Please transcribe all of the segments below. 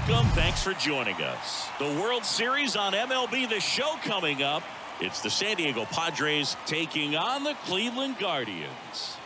Welcome. Thanks for joining us. The World Series on MLB The Show coming up. It's the San Diego Padres taking on the Cleveland Guardians.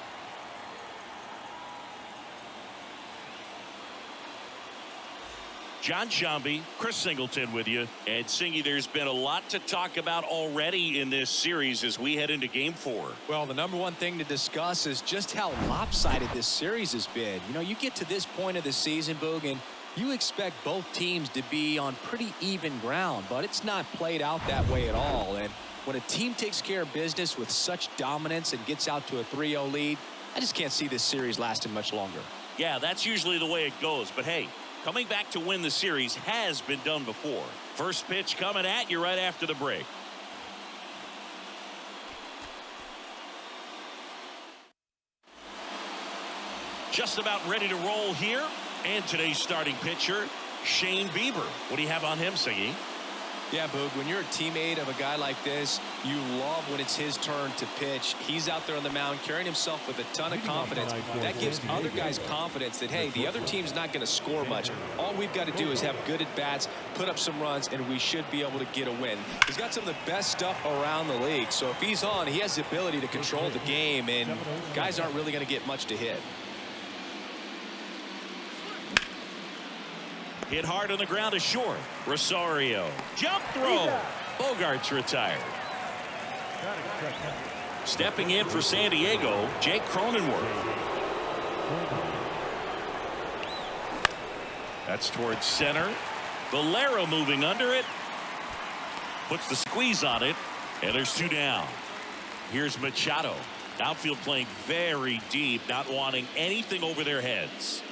John Shambi, Chris Singleton with you. And Singy, there's been a lot to talk about already in this series as we head into Game 4. Well, the number one thing to discuss is just how lopsided this series has been. You know, you get to this point of the season, Boog, and you expect both teams to be on pretty even ground, but it's not played out that way at all. And when a team takes care of business with such dominance and gets out to a 3-0 lead, I just can't see this series lasting much longer. Yeah, that's usually the way it goes. But hey, coming back to win the series has been done before. First pitch coming at you right after the break. Just about ready to roll here. And today's starting pitcher, Shane Bieber. What do you have on him, Singy? Yeah, Boog, when you're a teammate of a guy like this, you love when it's his turn to pitch. He's out there on the mound carrying himself with a ton of confidence. That gives other guys confidence that, hey, the other team's not going to score much. All we've got to do is have good at-bats, put up some runs, and we should be able to get a win. He's got some of the best stuff around the league. So if he's on, he has the ability to control the game, and guys aren't really going to get much to hit. Hit hard on the ground to short. Rosario. Jump throw. Bogart's retired. Stepping in for San Diego, Jake Cronenworth. That's towards center. Valero moving under it. Puts the squeeze on it. And there's 2 down. Here's Machado. Outfield playing very deep, not wanting anything over their heads.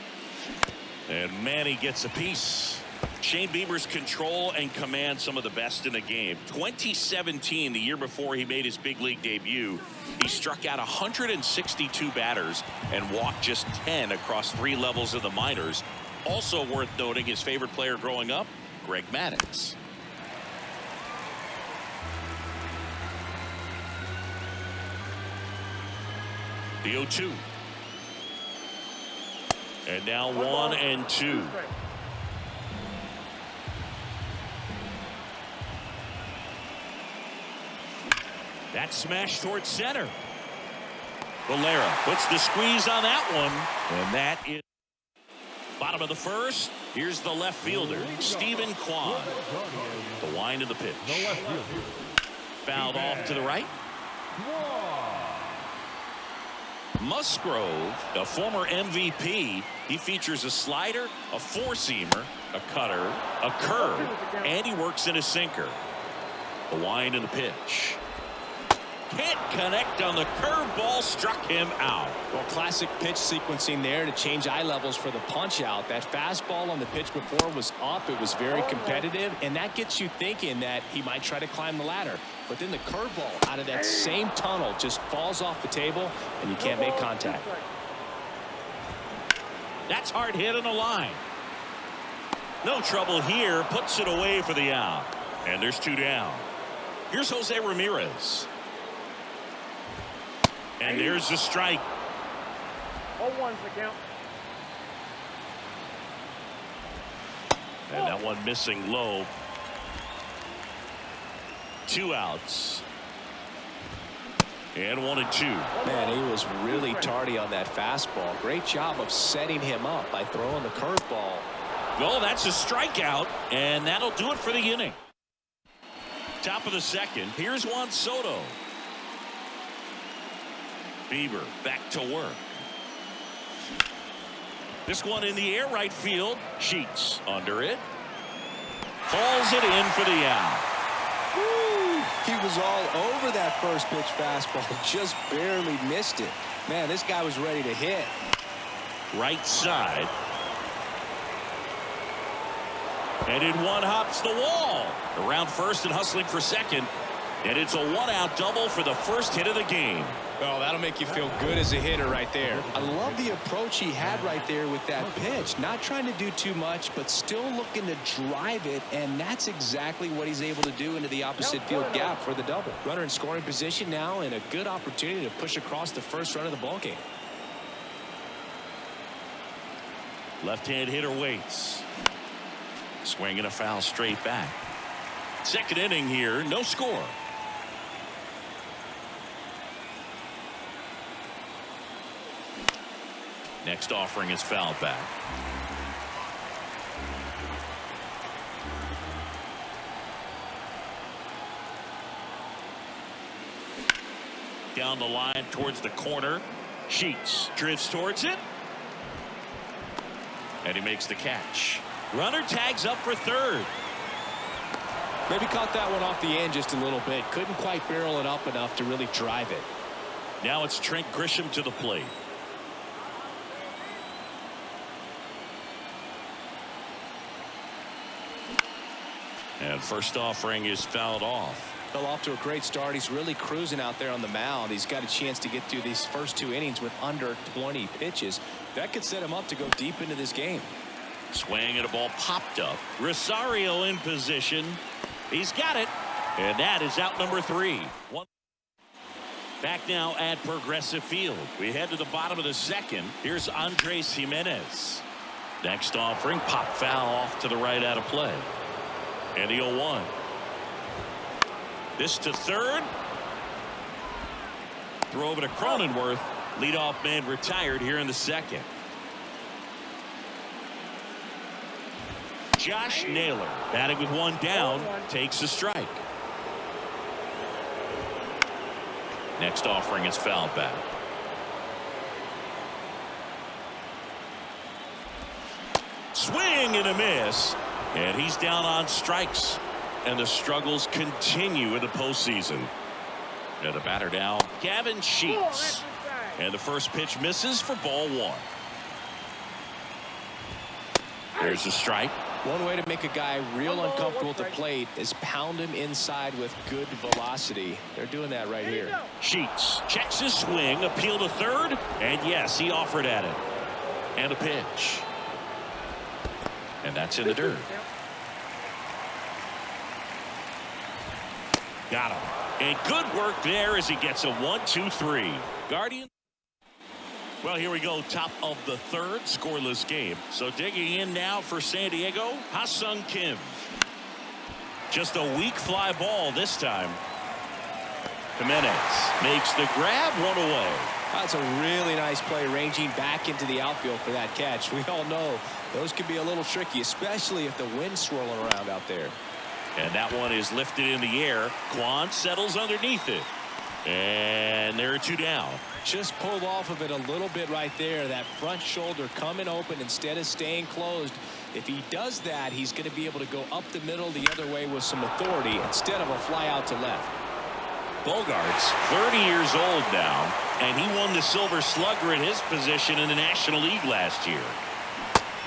And Manny gets a piece. Shane Bieber's control and command some of the best in the game. 2017, the year before he made his big league debut, he struck out 162 batters and walked just 10 across 3 levels of the minors. Also worth noting, his favorite player growing up, Greg Maddux. The 0-2. And now 1-2. That smash towards center. Valera puts the squeeze on that one. And that is bottom of the first. Here's the left fielder, Stephen Kwan. The wind of the pitch. Fouled off to the right. Musgrove, a former MVP, he features a slider, a four-seamer, a cutter, a curve, and he works in a sinker. The wind of the pitch. Can't connect on the curveball, struck him out. Well, classic pitch sequencing there to change eye levels for the punch out. That fastball on the pitch before was up. It was very competitive, and that gets you thinking that he might try to climb the ladder. But then the curveball out of that same tunnel just falls off the table, and you can't make contact. That's hard hit on the line. No trouble here. Puts it away for the out. And there's 2 down. Here's Jose Ramirez. And there's the strike. 0-1's the count. And that one missing low. 2 outs. And 1-2. Man, he was really tardy on that fastball. Great job of setting him up by throwing the curveball. Well, that's a strikeout, and that'll do it for the inning. Top of the second. Here's Juan Soto. Bieber back to work. This one in the air, right field. Sheets under it. Falls it in for the out. Woo! He was all over that first pitch fastball. Just barely missed it. Man, this guy was ready to hit. Right side. And in one hops the wall. Around first and hustling for second. And it's a 1-out double for the first hit of the game. Well, that'll make you feel good as a hitter right there. I love the approach he had right there with that pitch. Not trying to do too much, but still looking to drive it, and that's exactly what he's able to do into the opposite field gap for the double. Runner in scoring position now, and a good opportunity to push across the first run of the ballgame. Left-hand hitter waits. Swing and a foul straight back. Second inning here, no score. Next offering is fouled back. Down the line towards the corner. Sheets drifts towards it. And he makes the catch. Runner tags up for third. Maybe caught that one off the end just a little bit. Couldn't quite barrel it up enough to really drive it. Now it's Trent Grisham to the plate. And first offering is fouled off. Fell off to a great start. He's really cruising out there on the mound. He's got a chance to get through these first 2 innings with under 20 pitches. That could set him up to go deep into this game. Swing and a ball popped up. Rosario in position. He's got it. And that is out number 3. Back now at Progressive Field. We head to the bottom of the second. Here's Andres Jimenez. Next offering, pop foul off to the right out of play. And the 0-1. This to third. Throw over to Cronenworth. Leadoff man retired here in the second. Josh Naylor batting with 1 down takes a strike. Next offering is fouled back. Swing and a miss. And he's down on strikes. And the struggles continue in the postseason. And the batter now, Gavin Sheets. And the first pitch misses for ball 1. There's a strike. One way to make a guy real uncomfortable at the plate is pound him inside with good velocity. They're doing that right here. Sheets checks his swing, appeal to third, and yes, he offered at it. And a pitch. And that's in the dirt. Got him. And good work there as he gets a 1-2-3. Guardian. Well, here we go. Top of the third, scoreless game. So digging in now for San Diego, Ha-Sung Kim. Just a weak fly ball this time. Jimenez makes the grab, 1 away. That's a really nice play, ranging back into the outfield for that catch. We all know those can be a little tricky, especially if the wind's swirling around out there. And that one is lifted in the air. Kwan settles underneath it. And there are 2 down. Just pulled off of it a little bit right there. That front shoulder coming open instead of staying closed. If he does that, he's going to be able to go up the middle the other way with some authority instead of a fly out to left. Bogart's 30 years old now, and he won the Silver Slugger at his position in the National League last year.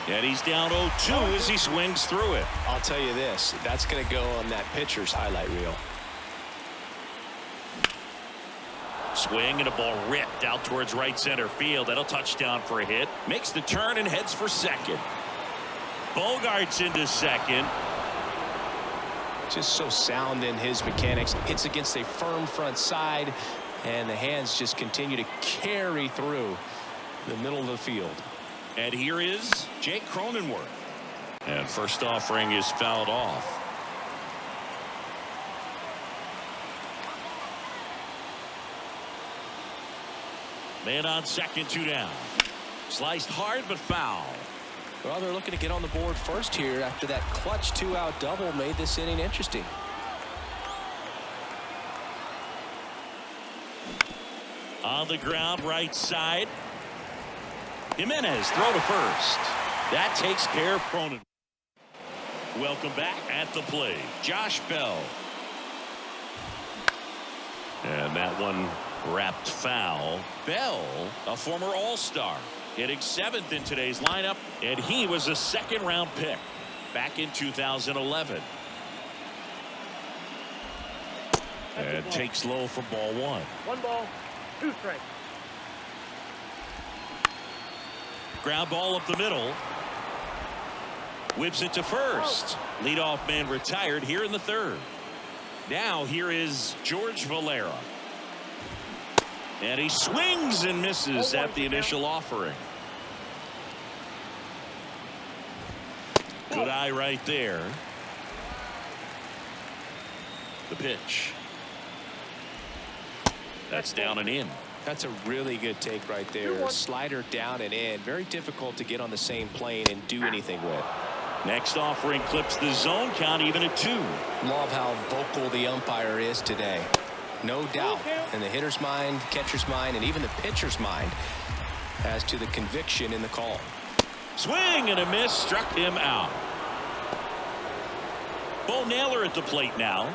And he's down 0-2 as he swings through it. I'll tell you this, that's going to go on that pitcher's highlight reel. Swing and a ball ripped out towards right center field. That'll touchdown for a hit. Makes the turn and heads for second. Bogart's into second. Just so sound in his mechanics. Hits against a firm front side, and the hands just continue to carry through the middle of the field. And here is Jake Cronenworth. And first offering is fouled off. Man on second, 2 down. Sliced hard but foul. Well, they're looking to get on the board first here after that clutch 2-out double made this inning interesting. On the ground, right side. Jimenez, throw to first. That takes care of Cronin. Welcome back at the plate, Josh Bell. And that one wrapped foul. Bell, a former All-Star, hitting 7th in today's lineup, and he was a second-round pick back in 2011. And takes low for ball 1. 1 ball, 2 strikes. Ground ball up the middle. Whips it to first. Leadoff man retired here in the third. Now here is George Valera. And he swings and misses at the initial offering. Good Good eye right there. The pitch. That's down and in. That's a really good take right there. Slider down and in. Very difficult to get on the same plane and do anything with. Next offering clips the zone count even at 2. Love how vocal the umpire is today. No doubt in the hitter's mind, catcher's mind, and even the pitcher's mind as to the conviction in the call. Swing and a miss, struck him out. Bo Naylor at the plate now.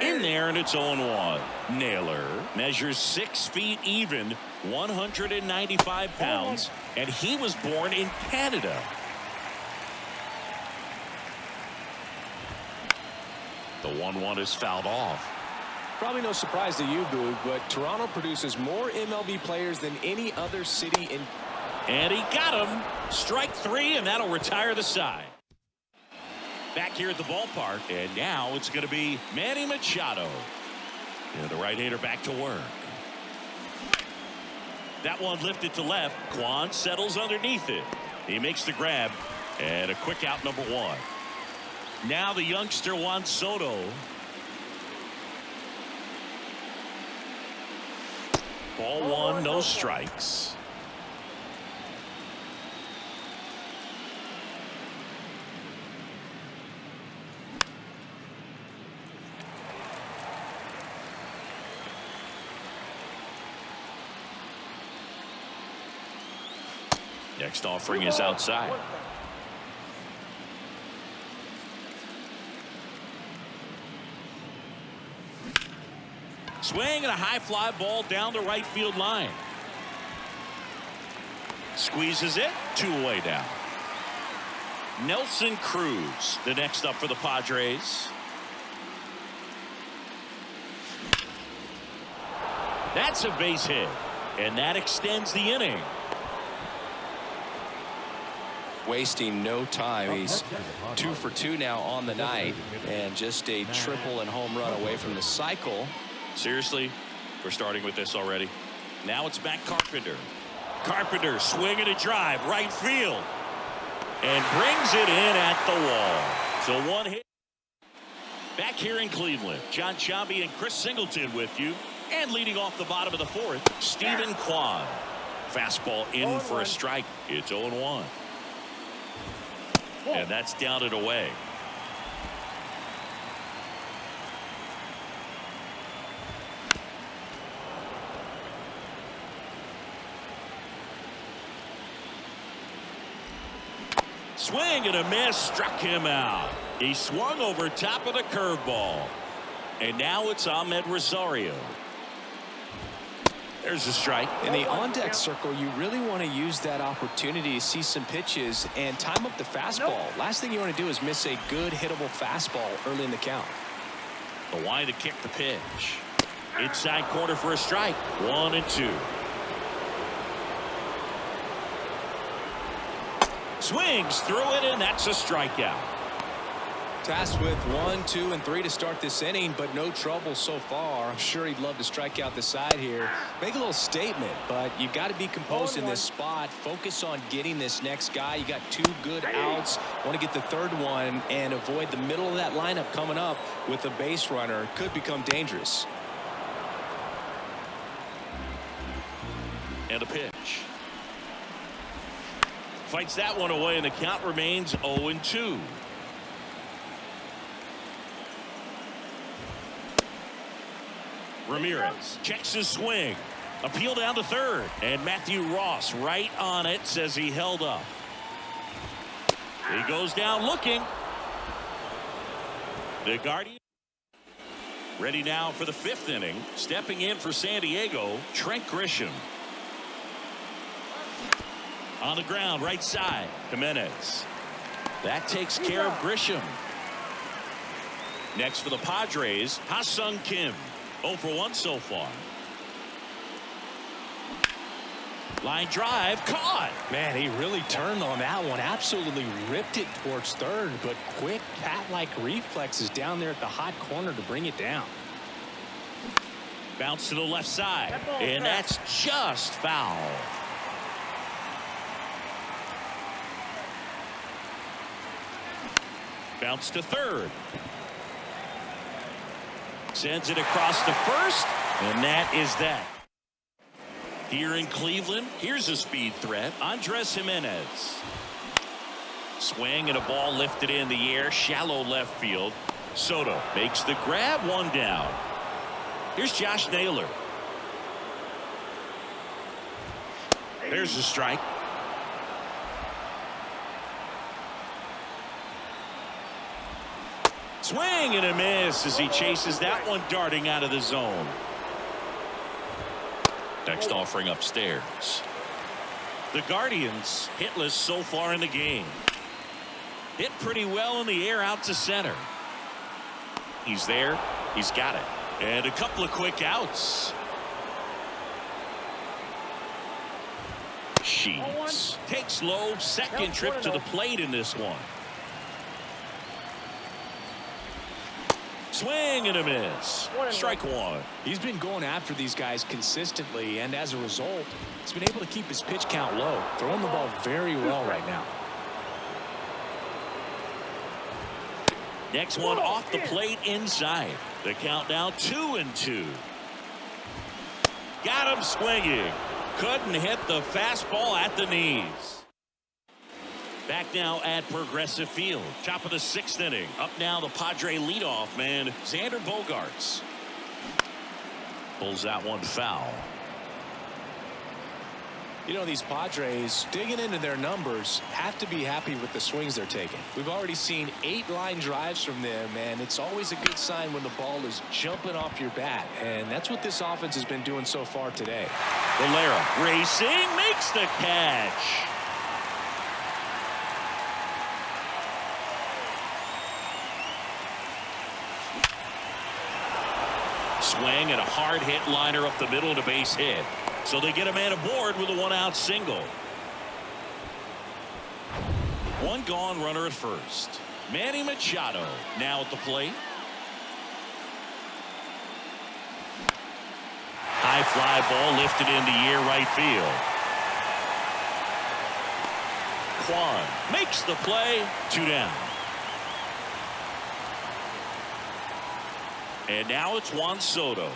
In there, and it's 0-1. Naylor measures 6 feet even, 195 pounds, and he was born in Canada. The 1-1 is fouled off. Probably no surprise to you, Boog, but Toronto produces more MLB players than any other city in. And he got him. Strike 3, and that'll retire the side. Back here at the ballpark, and now it's going to be Manny Machado. And the right-hander back to work. That one lifted to left. Kwan settles underneath it. He makes the grab, and a quick out, number 1. Now the youngster Juan Soto. Ball 1, no strikes. Next offering is outside. Swing and a high fly ball down the right field line. Squeezes it, 2 away down. Nelson Cruz, the next up for the Padres. That's a base hit, and that extends the inning. Wasting no time. He's 2 for 2 now on the night, and just a triple and home run away from the cycle. Seriously, we're starting with this already. Now it's back Carpenter. Carpenter swinging a drive right field and brings it in at the wall. So 1 hit. Back here in Cleveland, John Sciambi and Chris Singleton with you, and leading off the bottom of the 4th, Stephen Kwan. Fastball in for a strike. It's 0-1. And that's down and away. Swing and a miss, struck him out. He swung over top of the curveball. And now it's Ahmed Rosario. There's a strike. In the on-deck circle, you really want to use that opportunity to see some pitches and time up the fastball. Last thing you want to do is miss a good hittable fastball early in the count. The line to kick the pitch. Inside corner for a strike. 1-2. Swings through it, and that's a strikeout. Tasked with 1, 2, and 3 to start this inning, but no trouble so far. I'm sure he'd love to strike out the side here. Make a little statement, but you got to be composed in this spot. Focus on getting this next guy. You got 2 good outs. Want to get the 3rd one and avoid the middle of that lineup coming up with a base runner. Could become dangerous. And a pitch. Fights that one away, and the count remains 0-2. Ramirez checks his swing. Appeal down to 3rd. And Matthew Ross right on it, says he held up. He goes down looking. The Guardian ready now for the 5th inning. Stepping in for San Diego, Trent Grisham. On the ground, right side, Jimenez. That takes care of Grisham. Next for the Padres, Ha-Sung Kim. 0 for 1 so far. Line drive, caught. Man, he really turned on that one. Absolutely ripped it towards 3rd, but quick cat-like reflexes down there at the hot corner to bring it down. Bounce to the left side, and that's just foul. Bounce to third. Sends it across to first, and that is that. Here in Cleveland, here's a speed threat. Andres Jimenez. Swing and a ball lifted in the air, shallow left field. Soto makes the grab, one down. Here's Josh Naylor. There's a strike. Swing and a miss as he chases that one darting out of the zone. Next offering upstairs. The Guardians hitless so far in the game. Hit pretty well in the air out to center. He's there. He's got it. And a couple of quick outs. Sheets takes low, second trip to the plate in this one. Swing and a miss. Strike one. He's been going after these guys consistently, and as a result, he's been able to keep his pitch count low, throwing the ball very well right now. Next one off the plate inside. The count now 2-2. Got him swinging. Couldn't hit the fastball at the knees. Back now at Progressive Field. Top of the 6th inning. Up now the Padre leadoff man, Xander Bogaerts. Pulls that one foul. You know, these Padres, digging into their numbers, have to be happy with the swings they're taking. We've already seen 8 line drives from them, and it's always a good sign when the ball is jumping off your bat, and that's what this offense has been doing so far today. Valera racing, makes the catch. Swing and a hard hit liner up the middle and a base hit. So they get a man aboard with a 1-out single. One gone, runner at first. Manny Machado now at the plate. High fly ball lifted in the air, right field. Kwan makes the play, 2 down. And now it's Juan Soto.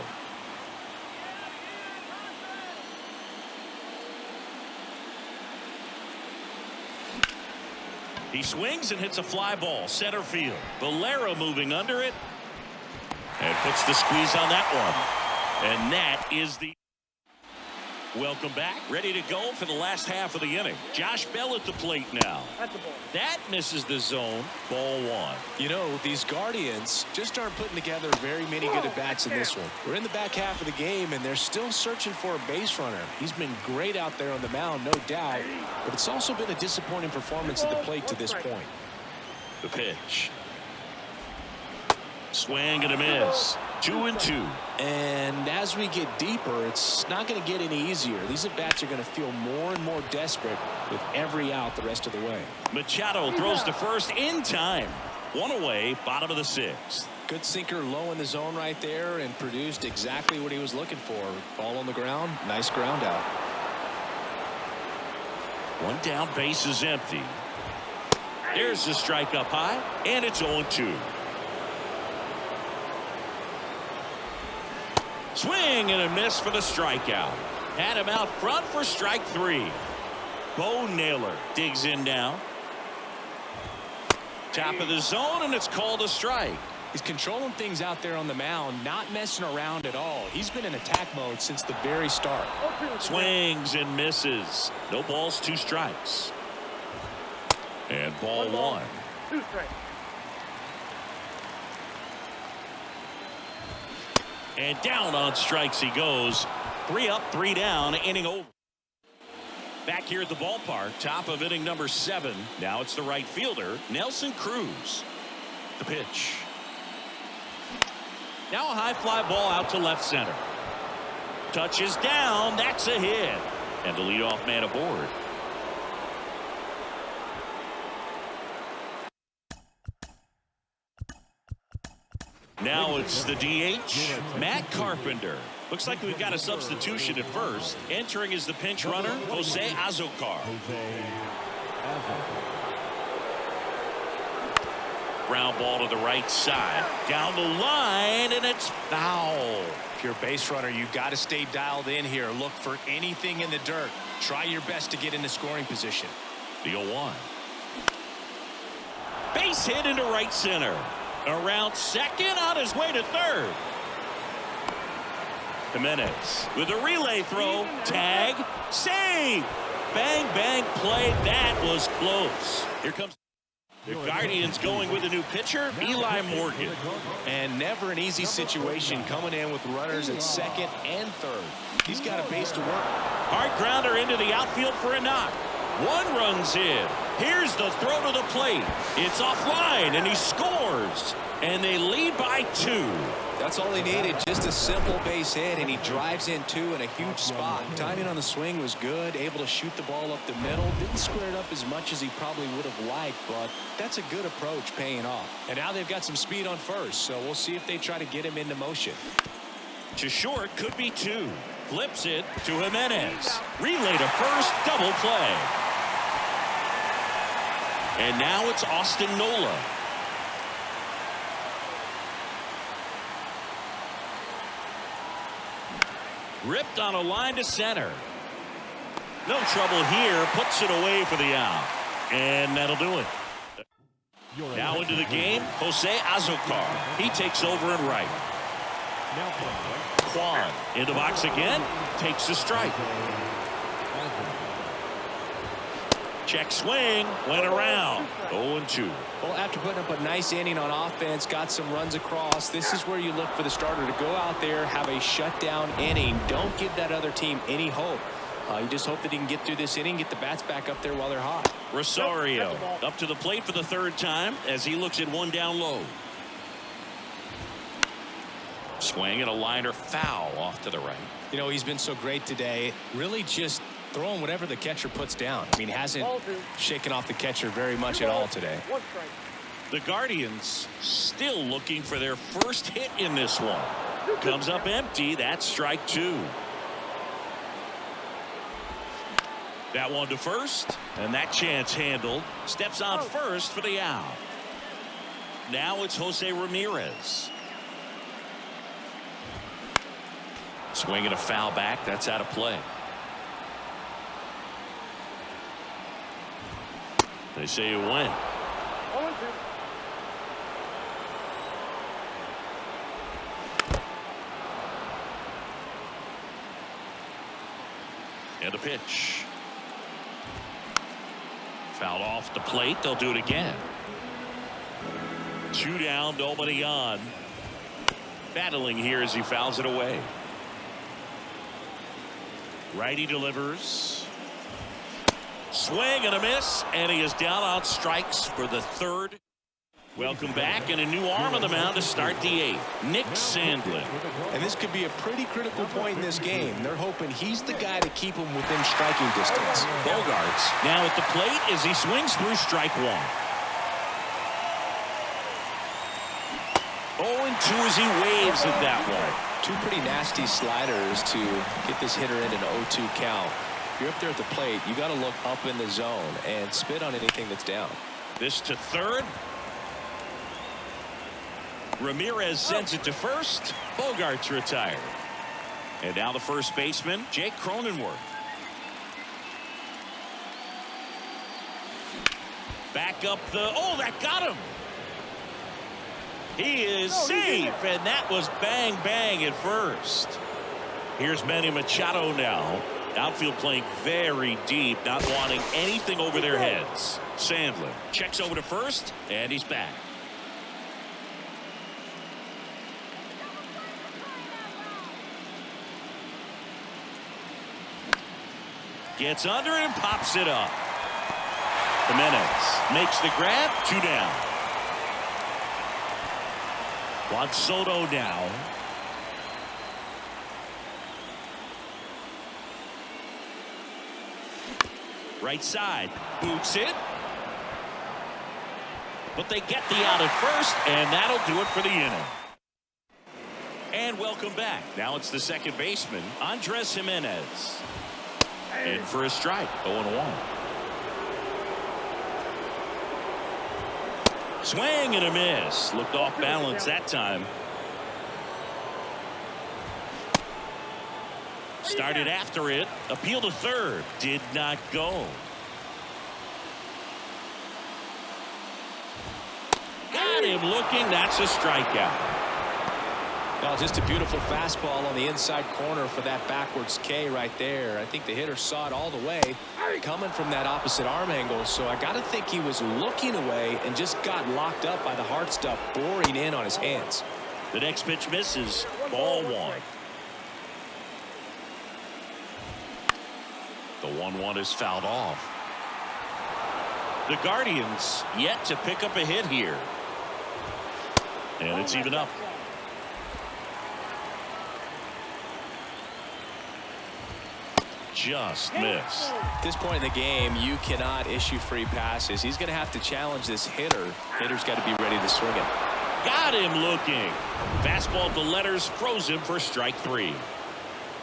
He swings and hits a fly ball center field. Valera moving under it and puts the squeeze on that one. And that is the welcome back. Ready to go for the last half of the inning. Josh Bell at the plate now. That misses the zone. Ball 1. You know, these Guardians just aren't putting together very many good at-bats in this one. We're in the back half of the game, and they're still searching for a base runner. He's been great out there on the mound, no doubt, but it's also been a disappointing performance at the plate to this point. The pitch. Swing and a miss. 2-2. And as we get deeper, it's not going to get any easier. These at-bats are going to feel more and more desperate with every out the rest of the way. Machado throws to first in time. 1 away, bottom of the 6th. Good sinker low in the zone right there and produced exactly what he was looking for. Ball on the ground, nice ground out. 1 down, base is empty. There's the strike up high, and it's 0-2. Swing and a miss for the strikeout. Had him out front for strike 3. Bo Naylor digs in now. Top of the zone, and it's called a strike. He's controlling things out there on the mound, not messing around at all. He's been in attack mode since the very start. Swings and misses. No balls, 2 strikes. And ball 1. 2 strikes. And down on strikes he goes. 3 up, 3 down, inning over. Back here at the ballpark, top of inning number 7. Now it's the right fielder, Nelson Cruz. The pitch. Now a high fly ball out to left center. Touches down, that's a hit. And the leadoff man aboard. Now it's the DH, Matt Carpenter. Looks like we've got a substitution at first. Entering is the pinch runner, Jose Azocar. Ground ball to the right side. Down the line, and it's foul. If you're a base runner, you got to stay dialed in here. Look for anything in the dirt. Try your best to get into scoring position. The 0-1. Base hit into right center. Around second, on his way to third. Jimenez with a relay throw. Tag. Save. Bang, bang play. That was close. Here comes the Guardians going with a new pitcher, Eli Morgan. And never an easy situation coming in with runners at second and third. He's got a base to work. Hard grounder into the outfield for a knock. One runs in. Here's the throw to the plate. It's offline, and he scores. And they lead by 2. That's all he needed, just a simple base hit, and he drives in 2 in a huge spot. Timing on the swing was good, able to shoot the ball up the middle. Didn't square it up as much as he probably would have liked, but that's a good approach paying off. And now they've got some speed on first, so we'll see if they try to get him into motion. To short, could be 2. Flips it to Jimenez. Relay to first, double play. And now it's Austin Nola. Ripped on a line to center. No trouble here. Puts it away for the out. And that'll do it. Now into the game, Jose Azocar. He takes over in right. Kwan into box again. Takes the strike. Check swing. Went around. 0-2. Well, after putting up a nice inning on offense, got some runs across, this is where you look for the starter to go out there, have a shutdown inning. Don't give that other team any hope. You just hope that he can get through this inning, get the bats back up there while they're hot. Rosario up to the plate for the 3rd time as he looks at one down low. Swing and a liner foul off to the right. You know, he's been so great today. Really just throwing whatever the catcher puts down. I mean, hasn't shaken off the catcher very much at all today. The Guardians still looking for their first hit in this one. Comes up empty. That's strike 2. That one to first, and that chance handled. Steps on first for the out. Now it's Jose Ramirez. Swinging a foul back. That's out of play. They say you win. And a pitch. Fouled off the plate. They'll do it again. 2 down, nobody on. Battling here as he fouls it away. Righty delivers. Swing and a miss, and he is down on strikes for the 3rd. Welcome back, and a new arm on the mound to start the 8th. Nick Sandlin. And this could be a pretty critical point in this game. They're hoping he's the guy to keep them within striking distance. Bogarts now at the plate as he swings through strike 1. 0-2 as he waves at that one. 2 pretty nasty sliders to get this hitter in an 0-2 count. If you're up there at the plate, you got to look up in the zone and spit on anything that's down. This to 3rd. Ramirez sends it to first. Bogarts retired. And now the first baseman, Jake Cronenworth. Back up the, that got him. He is safe, and that was bang, bang at first. Here's Manny Machado now. Outfield playing very deep, not wanting anything over their heads. Sandlin checks over to first, and he's back. Gets under it and pops it up. Jimenez makes the grab. 2 down. Juan Soto now. Right side. Boots it. But they get the out at first, and that'll do it for the inning. And welcome back. Now it's the second baseman, Andres Jimenez. In for a strike. 0-1. Swing and a miss. Looked off balance that time. Started after it. Appeal to third. Did not go. Got him looking. That's a strikeout. Well, just a beautiful fastball on the inside corner for that backwards K right there. I think the hitter saw it all the way coming from that opposite arm angle. So I got to think he was looking away and just got locked up by the hard stuff boring in on his hands. The next pitch misses. Ball one. The 1-1 is fouled off. The Guardians yet to pick up a hit here. And it's even up. Just missed. At this point in the game, you cannot issue free passes. He's going to have to challenge this hitter. Hitter's got to be ready to swing it. Got him looking. Fastball to letters, froze him for strike 3.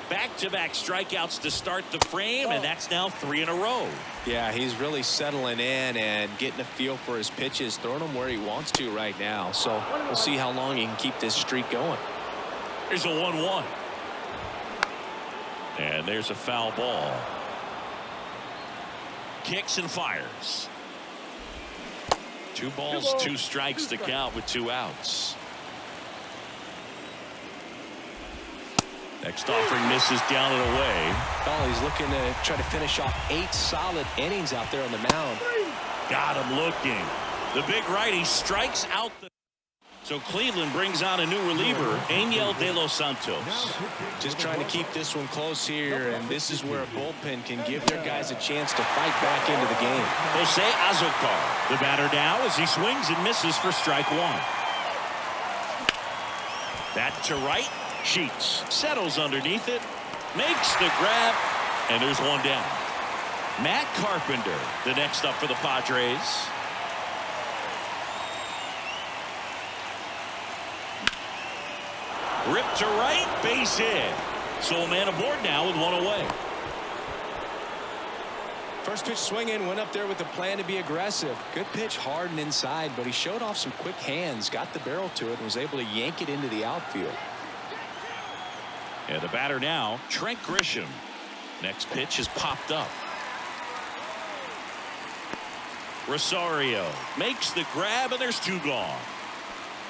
Back-to-back strikeouts to start the frame, and that's now 3 in a row. Yeah, he's really settling in and getting a feel for his pitches, throwing them where he wants to right now. So we'll see how long he can keep this streak going. There's a 1-1. And there's a foul ball. Kicks and fires. 2 balls, 2 strikes to count with 2 outs. Next offering misses down and away. Oh, he's looking to try to finish off 8 solid innings out there on the mound. Got him looking. The big righty strikes out the. So Cleveland brings on a new reliever, Angel De Los Santos. Just trying to keep this one close here, and this is where a bullpen can give their guys a chance to fight back into the game. Jose Azocar, the batter now as he swings and misses for strike 1. That to right. Sheets settles underneath it, makes the grab, and there's one down. Matt Carpenter, the next up for the Padres. Ripped to right, base hit. So a man aboard now with 1 away. First pitch swinging, went up there with the plan to be aggressive. Good pitch, hard and inside, but he showed off some quick hands, got the barrel to it, and was able to yank it into the outfield. And the batter now, Trent Grisham. Next pitch is popped up. Rosario makes the grab, and there's 2 gone.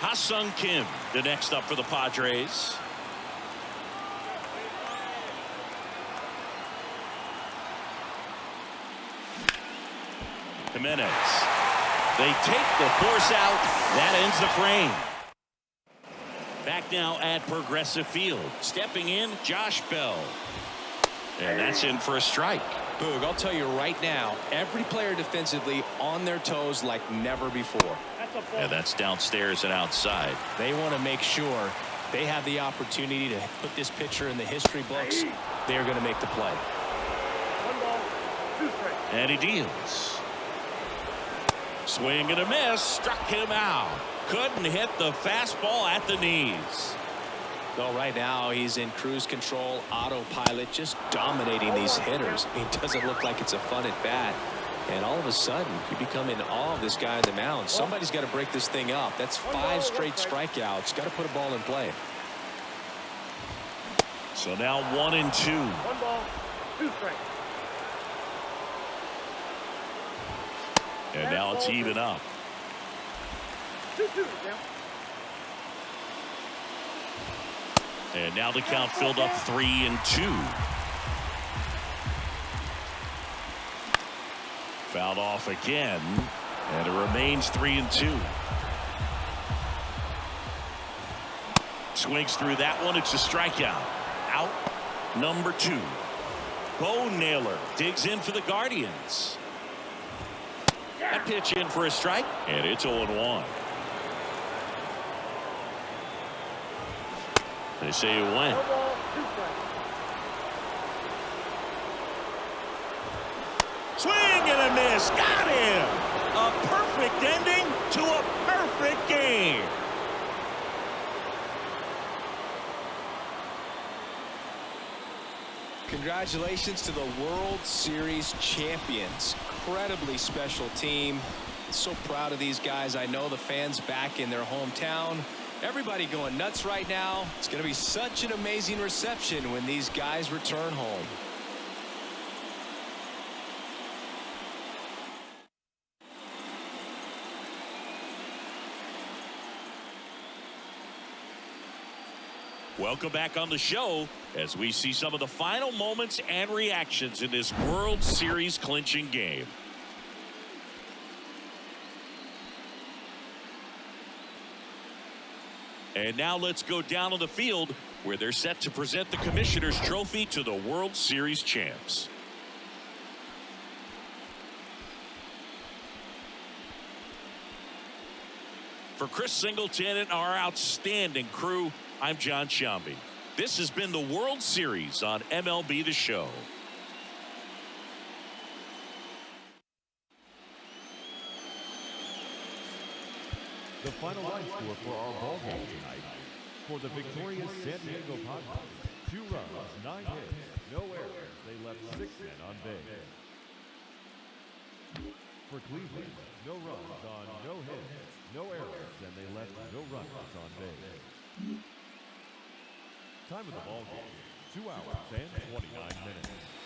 Ha-Sung Kim, the next up for the Padres. Jimenez. They take the force out. That ends the frame. Back now at Progressive Field. Stepping in, Josh Bell. And that's in for a strike. Boog, I'll tell you right now, every player defensively on their toes like never before. And that's downstairs and outside. They want to make sure they have the opportunity to put this pitcher in the history books. They're going to make the play. 1 ball, 2 strikes. And he deals. Swing and a miss. Struck him out. Couldn't hit the fastball at the knees. Well, right now he's in cruise control, autopilot, just dominating these hitters. It doesn't look like it's a fun at bat. And all of a sudden, you become in awe of this guy on the mound. Somebody's got to break this thing up. That's 5 straight strikeouts. Got to put a ball in play. So now 1 and 2. 1 ball, 2 strikes. And now it's even up. 2-2 now. And now the count filled up 3 and 2. Fouled off again, and it remains 3 and 2. Swings through that one. It's a strikeout. Out number 2. Bo Naylor digs in for the Guardians. That pitch in for a strike, and it's 0-1. They say it went. 1 ball, 2 strikes. Swing and a miss. Got him. A perfect ending to a perfect game. Congratulations to the World Series champions. Incredibly special team. So proud of these guys. I know the fans back in their hometown. Everybody going nuts right now. It's going to be such an amazing reception when these guys return home. Welcome back on the show as we see some of the final moments and reactions in this World Series clinching game. And now let's go down on the field where they're set to present the Commissioner's Trophy to the World Series champs. For Chris Singleton and our outstanding crew, I'm John Shambi. This has been the World Series on MLB The Show. The final line score for our ball game tonight. For the victorious San Diego Padres, 2 runs, 9 hits, no errors. They left 6 men on base. For Cleveland, no runs on no hits, no errors, and they left no runners on base. Time of the ball game, 2 hours and 29 minutes.